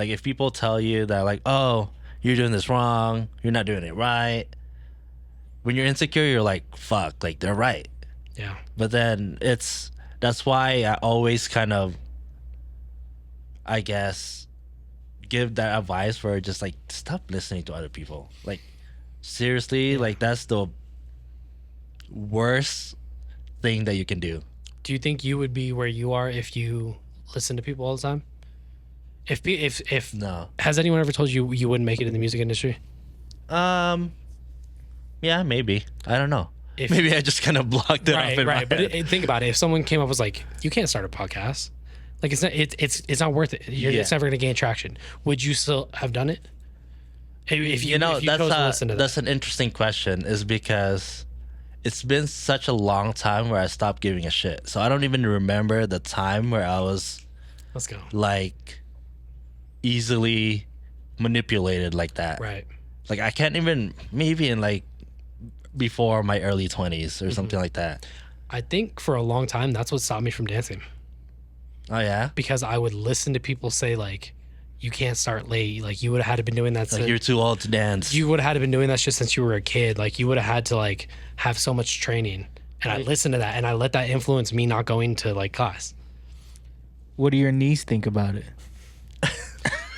Like if people tell you that like, oh, you're doing this wrong, you're not doing it right. When you're insecure, you're like, fuck, like they're right. Yeah. But then that's why I always kind of, I guess, give that advice for just like stop listening to other people. Like seriously, like that's the worst thing that you can do. Do you think you would be where you are if you listen to people all the time? If No. Has anyone ever told you you wouldn't make it in the music industry? Yeah, maybe. I don't know. If, Maybe I just kind of blocked it off in my But head. think about it. If someone came up and was like, "You can't start a podcast," like it's not worth it. It's never going to gain traction. Would you still have done it? If you chose to listen to that's an interesting question. Is because it's been such a long time where I stopped giving a shit. So I don't even remember the time where I was Let's go. like easily manipulated like that. Right. Like I can't even, maybe in like before my early 20s or something like that. I think for a long time that's what stopped me from dancing, Oh yeah? because I would listen to people say like, "You can't start late. Like you would have had to been doing that. Like you're too old to dance. You would have had to been doing that shit since you were a kid. Like you would have had to like have so much training." And I listened to that and I let that influence me not going to like class. What do your knees think about it?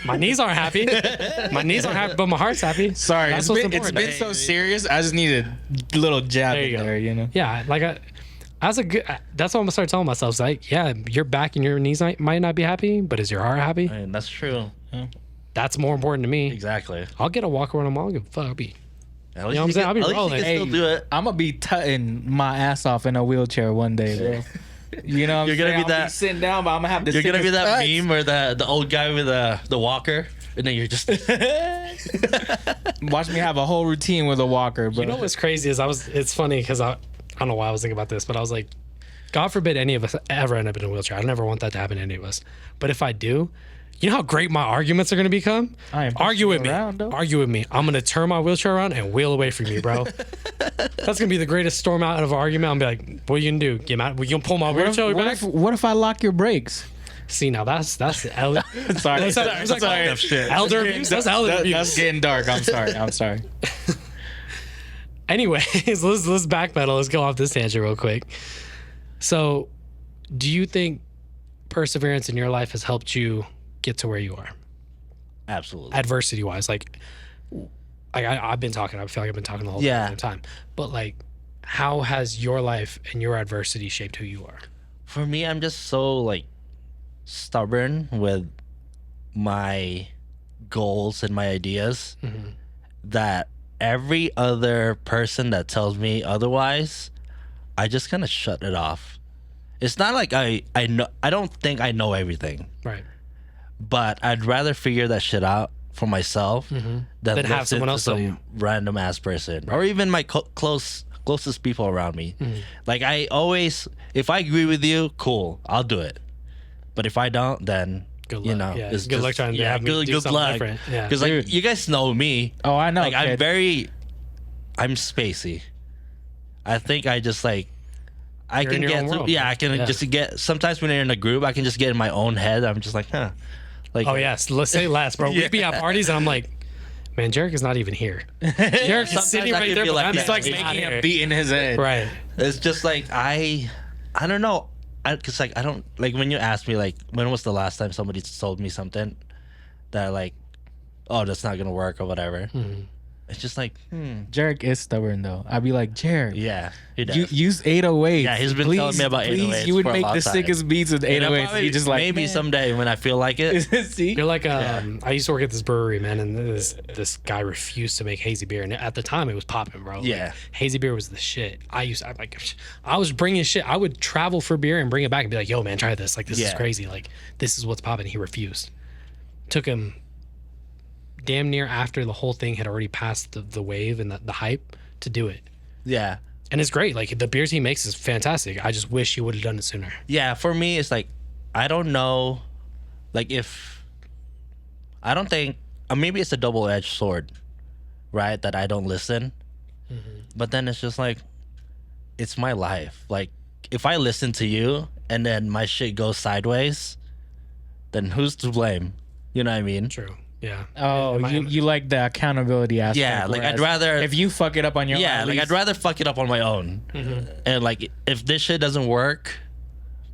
My knees aren't happy. My knees aren't happy, but my heart's happy. Sorry, That's it's what's been important. so serious. I just need a little jab There you in go. there, you know? Yeah, like that's what I'm gonna start telling myself. It's like, yeah, your back and your knees might not be happy, but is your heart happy? I mean, that's true. That's more important to me. Exactly. I'll get a walk around. I'll give a fuck. I'll be. At You know what I'm saying? I'll be at least rolling. you can still do it. I'm gonna be tutting my ass off in a wheelchair one day, bro. You know what I'm You're gonna saying? be I'll that- sitting down, but I'm gonna have the You're gonna be sickest that cuts. meme where the old guy with the walker, and then you're just Watch me have a whole routine with a walker, bro. You know what's crazy is it's funny because I don't know why I was thinking about this, but I was like, God forbid any of us ever end up in a wheelchair. I never want that to happen to any of us. But if I do, you know how great my arguments are going to become? I am Argue with me. around, though. Argue with me. I'm going to turn my wheelchair around and wheel away from you, bro. That's going to be the greatest storm out of an argument. I'm going to be like, what are you going to do? Get mad? You going to pull my wheelchair back? What if I lock your brakes? See, now that's elder. Sorry. Tough shit. Elder abuse? That's elder abuse. That's getting dark. I'm sorry. Anyways, let's backpedal. Let's go off this tangent real quick. So, do you think perseverance in your life has helped you get to where you are, Absolutely. adversity wise? Like I've been talking. I feel like I've been talking the whole time. But like, how has your life and your adversity shaped who you are? For me, I'm just so like stubborn with my goals and my ideas that every other person that tells me otherwise, I just kind of shut it off. It's not like I know, I don't think I know everything, Right. but I'd rather figure that shit out for myself than Than have someone else tell you. random ass person or even my closest people around me. Like I always, if I agree with you, cool, I'll do it. But if I don't, then Good you luck. know, Yeah, it's good luck just- trying to have me do good something luck. different. Yeah. Because like Dude. you guys know me. Oh, I know. Like I'm kid. I'm spacey. I think I just like I You're in can your get own through, world. I can Yeah. just get sometimes when you're in a group I can just get in my own head. I'm just like, like Oh yes, let's say less, bro. We'd be at parties and I'm like, man, Jarek is not even here. Jarek's Sometimes sitting I right can there. feel but like I'm that. not He's not Making here. a beat in his head. Right. It's just like I don't know. Cause like I don't like when you ask me like when was the last time somebody told me something that like, oh, that's not gonna work or whatever. It's just like, Jarek is stubborn though. I'd be like, Jarek, yeah, he does. you use 808s. Yeah, he's been telling me about 808s You would for a make long the time. sickest beats with And I'll 808s. probably- You just like maybe man. someday when I feel like it. See? You're like, I used to work at this brewery, man, and this guy refused to make hazy beer, and at the time it was popping, bro. Like, Yeah. hazy beer was the shit. I was bringing shit. I would travel for beer and bring it back and be like, yo, man, try this. Like, this is Yeah. crazy. Like, this is what's popping. He refused. Took him damn near after the whole thing had already passed the wave and the hype to do it. Yeah. And it's great. Like, the beers he makes is fantastic. I just wish he would have done it sooner. Yeah, for me, it's like, I don't know, like if, I don't think, maybe it's a double-edged sword, right? That I don't listen. But then it's just like, it's my life. Like, if I listen to you and then my shit goes sideways, then who's to blame? You know what I mean? True. Yeah. Oh, you like the accountability aspect. Yeah, like I'd whereas rather if you fuck it up on your own. yeah, at like least- I'd rather fuck it up on my own. And like if this shit doesn't work,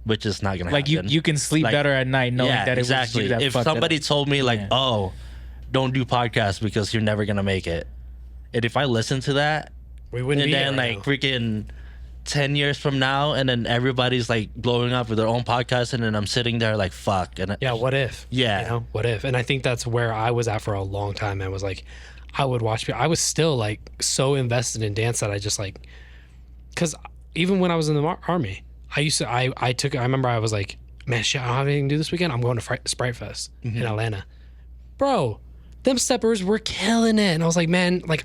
which is not gonna like happen. you can sleep Like, better at night knowing yeah, that it exactly. was you that If fucked it somebody up. told me like, Yeah. oh, don't do podcasts because you're never gonna make it, and if I listen to that, We wouldn't and be then here right like now. freaking 10 years from now, and then everybody's like blowing up with their own podcast, and then I'm sitting there like, fuck. And Yeah, what if? Yeah. You know, what if? And I think that's where I was at for a long time. And was like, I would watch. I was still like so invested in dance that I just like, because even when I was in the army, I used to. I remember I was like, man, shit, I don't have anything to do this weekend. I'm going to Sprite Fest in Atlanta, bro. Them steppers were killing it, and I was like, man, like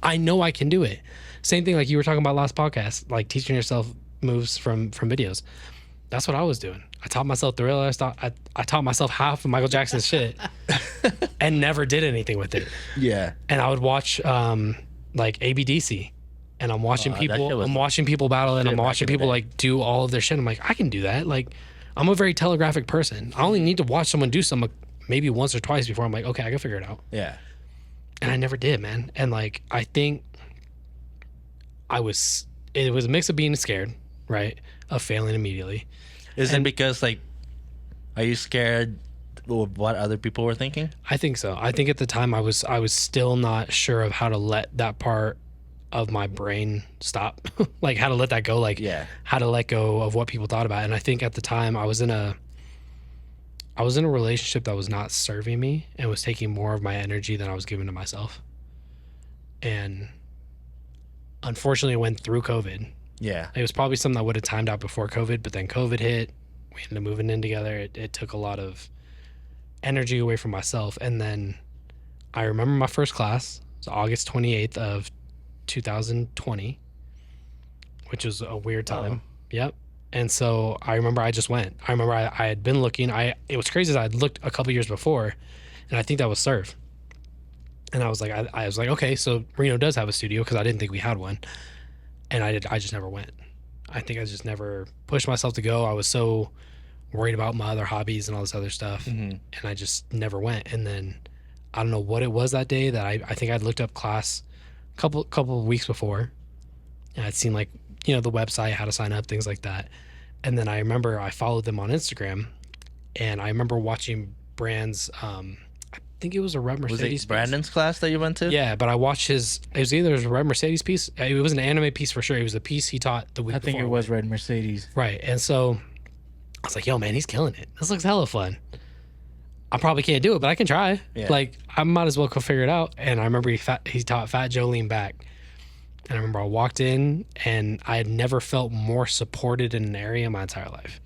I know I can do it. Same thing like you were talking about last podcast, like teaching yourself moves from videos. That's what I was doing. I taught myselth the real. I taught myself half of Michael Jackson's shit, and never did anything with it. yeah, And I would watch like ABDC, and I'm watching that shit people. was I'm watching people battle, and I'm back watching in the people day. like do all of their shit. I'm like, I can do that. Like, I'm a very telegraphic person. I only need to watch someone do something maybe once or twice before I'm like, okay, I can figure it out. yeah. And I never did, man. And like, I think it was a mix of being scared, right, of failing immediately. Is it because like, are you scared of what other people were thinking? I think so. I think at the time I was still not sure of how to let that part of my brain stop, like how to let that go, like Yeah. how to let go of what people thought about it. And I think at the time I was in a relationship that was not serving me and was taking more of my energy than I was giving to myself. And unfortunately, it went through COVID. Yeah, It was probably something I would have timed out before COVID, but then COVID hit. We ended up moving in together. It took a lot of energy away from myself. And then I remember my first class. It was August 28th of 2020, which was a weird time. Yep. And so I remember I just went. I remember I had been looking. It was crazy. I had looked a couple years before, and I think that was Surf. And I was like, okay, so Reno does have a studio because I didn't think we had one. And I just never went. I think I just never pushed myself to go. I was so worried about my other hobbies and all this other stuff, and I just never went. And then I don't know what it was that day that I think I'd looked up class a couple of weeks before, and I'd seen like, you know, the website, how to sign up, things like that. And then I remember I followed them on Instagram, and I remember watching Brand's I think it was a Red was Mercedes it Brandon's class that you went to? yeah, but I watched it was either a Red Mercedes piece. It was an anime piece for sure. It was a piece he taught the week I before. think it was Red Mercedes. Right. And so I was like, yo, man, he's killing it. This looks hella fun. I probably can't do it, but I can try. Yeah. Like, I might as well go figure it out. And I remember he taught Fat Joe Lean Back. And I remember I walked in, and I had never felt more supported in an area in my entire life.